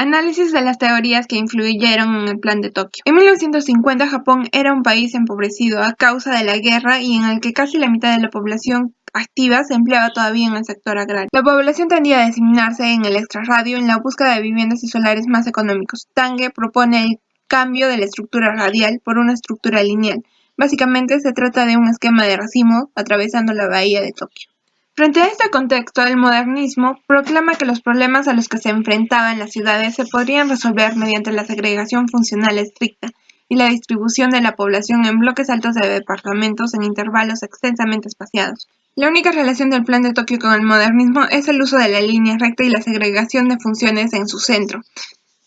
Análisis de las teorías que influyeron en el Plan de Tokio. En 1950, Japón era un país empobrecido a causa de la guerra y en el que casi la mitad de la población activa se empleaba todavía en el sector agrario. La población tendía a diseminarse en el extrarradio en la búsqueda de viviendas y solares más económicos. Tange propone el cambio de la estructura radial por una estructura lineal. Básicamente se trata de un esquema de racimo atravesando la bahía de Tokio. Frente a este contexto, el modernismo proclama que los problemas a los que se enfrentaban las ciudades se podrían resolver mediante la segregación funcional estricta y la distribución de la población en bloques altos de departamentos en intervalos extensamente espaciados. La única relación del Plan de Tokio con el modernismo es el uso de la línea recta y la segregación de funciones en su centro,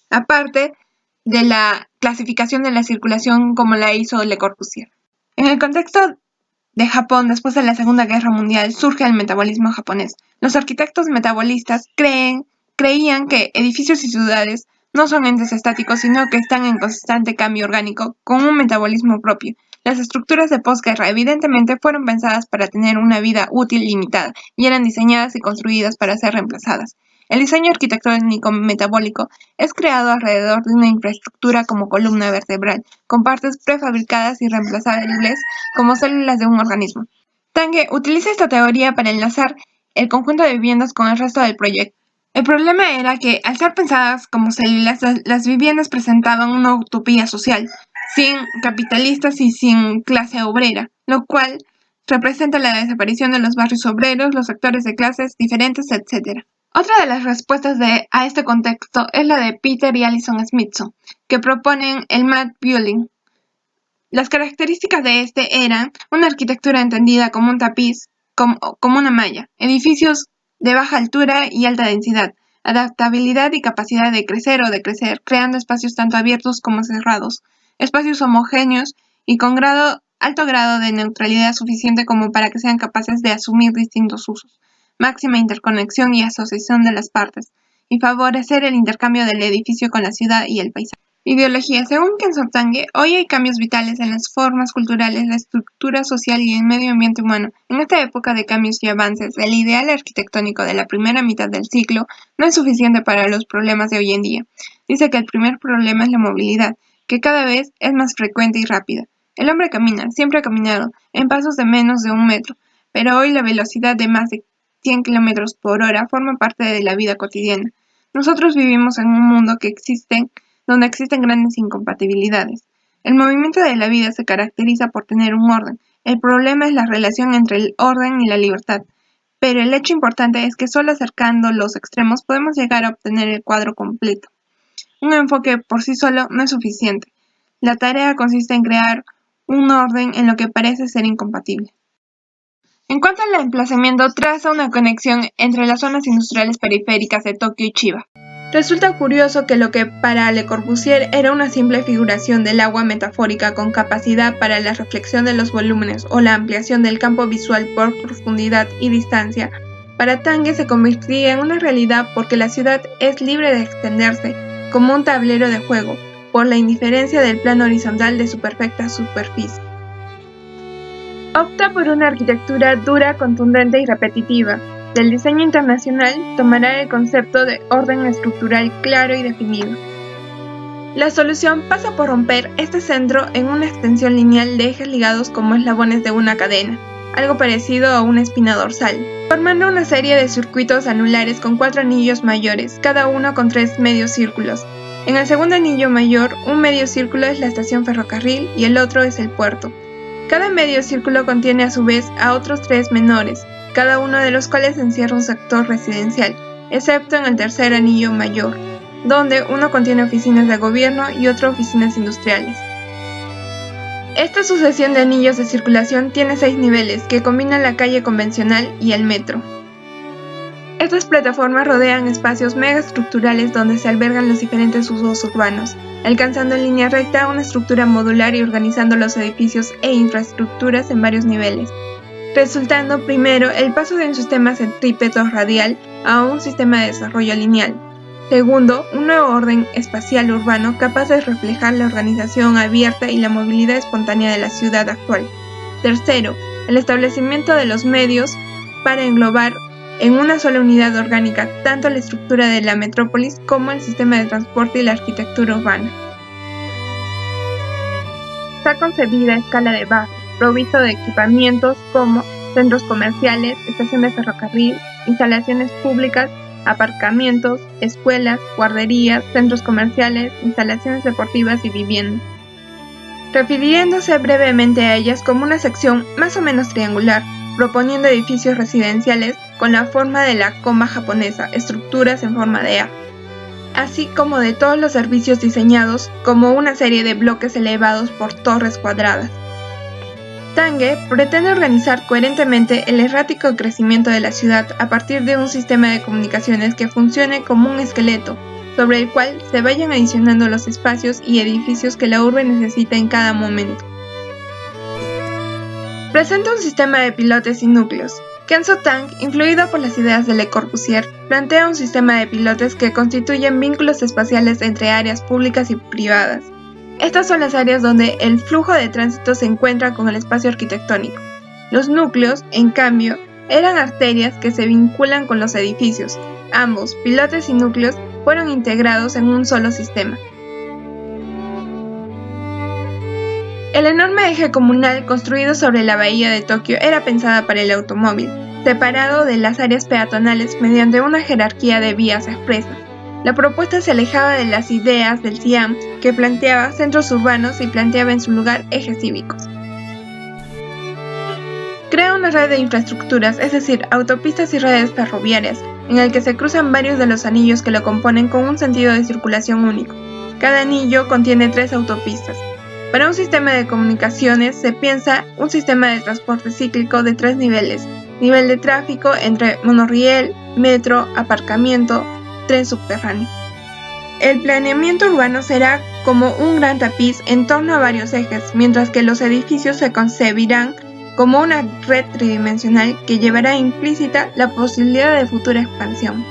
aparte de la clasificación de la circulación como la hizo Le Corbusier. En el contexto de Japón después de la Segunda Guerra Mundial surge el metabolismo japonés. Los arquitectos metabolistas creían que edificios y ciudades no son entes estáticos, sino que están en constante cambio orgánico con un metabolismo propio. Las estructuras de posguerra evidentemente fueron pensadas para tener una vida útil limitada y eran diseñadas y construidas para ser reemplazadas. El diseño arquitectónico metabólico es creado alrededor de una infraestructura como columna vertebral, con partes prefabricadas y reemplazables como células de un organismo. Tange utiliza esta teoría para enlazar el conjunto de viviendas con el resto del proyecto. El problema era que, al ser pensadas como células, las viviendas presentaban una utopía social, sin capitalistas y sin clase obrera, lo cual representa la desaparición de los barrios obreros, los sectores de clases diferentes, etc. Otra de las respuestas a este contexto es la de Peter y Alison Smithson, que proponen el Math Building. Las características de este eran una arquitectura entendida como un tapiz, como una malla, edificios de baja altura y alta densidad, adaptabilidad y capacidad de crecer o decrecer, creando espacios tanto abiertos como cerrados, espacios homogéneos y con alto grado de neutralidad suficiente como para que sean capaces de asumir distintos usos, máxima interconexión y asociación de las partes, y favorecer el intercambio del edificio con la ciudad y el paisaje. Ideología. Según Kenzo Tange, hoy hay cambios vitales en las formas culturales, la estructura social y el medio ambiente humano. En esta época de cambios y avances, el ideal arquitectónico de la primera mitad del siglo no es suficiente para los problemas de hoy en día. Dice que el primer problema es la movilidad, que cada vez es más frecuente y rápida. El hombre camina, siempre ha caminado, en pasos de menos de 1 metro, pero hoy la velocidad de más de 100 kilómetros por hora forma parte de la vida cotidiana. Nosotros vivimos en un mundo donde existen grandes incompatibilidades. El movimiento de la vida se caracteriza por tener un orden. El problema es la relación entre el orden y la libertad. Pero el hecho importante es que solo acercando los extremos podemos llegar a obtener el cuadro completo. Un enfoque por sí solo no es suficiente. La tarea consiste en crear un orden en lo que parece ser incompatible. En cuanto al emplazamiento, traza una conexión entre las zonas industriales periféricas de Tokio y Chiba. Resulta curioso que lo que para Le Corbusier era una simple figuración del agua metafórica con capacidad para la reflexión de los volúmenes o la ampliación del campo visual por profundidad y distancia, para Tange se convertía en una realidad porque la ciudad es libre de extenderse como un tablero de juego por la indiferencia del plano horizontal de su perfecta superficie. Opta por una arquitectura dura, contundente y repetitiva. Del diseño internacional tomará el concepto de orden estructural claro y definido. La solución pasa por romper este centro en una extensión lineal de ejes ligados como eslabones de una cadena, algo parecido a una espina dorsal, formando una serie de circuitos anulares con 4 anillos mayores, cada uno con 3 medios círculos. En el segundo anillo mayor, un medio círculo es la estación ferrocarril y el otro es el puerto. Cada medio círculo contiene a su vez a otros 3 menores, cada uno de los cuales encierra un sector residencial, excepto en el tercer anillo mayor, donde uno contiene oficinas de gobierno y otro oficinas industriales. Esta sucesión de anillos de circulación tiene 6 niveles que combinan la calle convencional y el metro. Estas plataformas rodean espacios megaestructurales donde se albergan los diferentes usos urbanos, alcanzando en línea recta una estructura modular y organizando los edificios e infraestructuras en varios niveles, resultando primero el paso de un sistema centrípeto radial a un sistema de desarrollo lineal. Segundo, un nuevo orden espacial urbano capaz de reflejar la organización abierta y la movilidad espontánea de la ciudad actual. Tercero, el establecimiento de los medios para englobar en una sola unidad orgánica tanto la estructura de la metrópolis como el sistema de transporte y la arquitectura urbana. Está concebida a escala de barrio, provisto de equipamientos como centros comerciales, estación de ferrocarril, instalaciones públicas, aparcamientos, escuelas, guarderías, centros comerciales, instalaciones deportivas y viviendas. Refiriéndose brevemente a ellas como una sección más o menos triangular, proponiendo edificios residenciales con la forma de la comba japonesa, estructuras en forma de A, así como de todos los servicios diseñados como una serie de bloques elevados por torres cuadradas. Tange pretende organizar coherentemente el errático crecimiento de la ciudad a partir de un sistema de comunicaciones que funcione como un esqueleto, sobre el cual se vayan adicionando los espacios y edificios que la urbe necesita en cada momento. Presenta un sistema de pilotes y núcleos. Kenzo Tang, influido por las ideas de Le Corbusier, plantea un sistema de pilotes que constituyen vínculos espaciales entre áreas públicas y privadas. Estas son las áreas donde el flujo de tránsito se encuentra con el espacio arquitectónico. Los núcleos, en cambio, eran arterias que se vinculan con los edificios. Ambos, pilotes y núcleos, fueron integrados en un solo sistema. El enorme eje comunal construido sobre la bahía de Tokio era pensada para el automóvil, separado de las áreas peatonales mediante una jerarquía de vías expresas. La propuesta se alejaba de las ideas del Siam, que planteaba centros urbanos y planteaba en su lugar ejes cívicos. Crea una red de infraestructuras, es decir, autopistas y redes ferroviarias, en el que se cruzan varios de los anillos que lo componen con un sentido de circulación único. Cada anillo contiene 3 autopistas. Para un sistema de comunicaciones se piensa un sistema de transporte cíclico de 3 niveles. Nivel de tráfico entre monorriel, metro, aparcamiento, tren subterráneo. El planeamiento urbano será como un gran tapiz en torno a varios ejes, mientras que los edificios se concebirán como una red tridimensional que llevará implícita la posibilidad de futura expansión,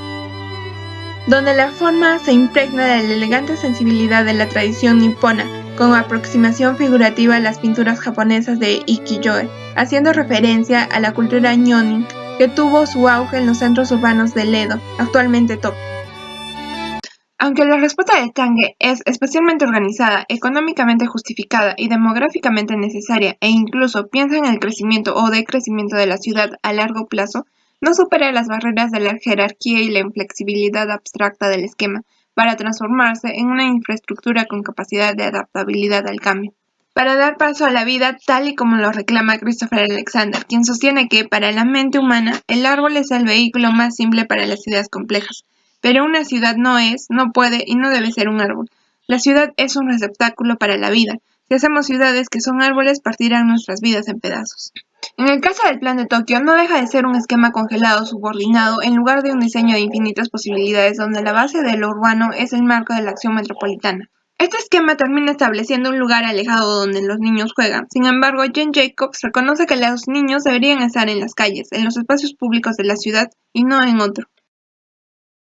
donde la forma se impregna de la elegante sensibilidad de la tradición nipona, con aproximación figurativa a las pinturas japonesas de Ukiyo-e, haciendo referencia a la cultura Nyonin que tuvo su auge en los centros urbanos del Edo, actualmente Tokio. Aunque la respuesta de Tange es especialmente organizada, económicamente justificada y demográficamente necesaria e incluso piensa en el crecimiento o decrecimiento de la ciudad a largo plazo, no supera las barreras de la jerarquía y la inflexibilidad abstracta del esquema para transformarse en una infraestructura con capacidad de adaptabilidad al cambio. Para dar paso a la vida tal y como lo reclama Christopher Alexander, quien sostiene que, para la mente humana, el árbol es el vehículo más simple para las ideas complejas. Pero una ciudad no es, no puede y no debe ser un árbol. La ciudad es un receptáculo para la vida. Si hacemos ciudades que son árboles, partirán nuestras vidas en pedazos. En el caso del Plan de Tokio, no deja de ser un esquema congelado subordinado en lugar de un diseño de infinitas posibilidades donde la base de lo urbano es el marco de la acción metropolitana. Este esquema termina estableciendo un lugar alejado donde los niños juegan. Sin embargo, Jane Jacobs reconoce que los niños deberían estar en las calles, en los espacios públicos de la ciudad y no en otro.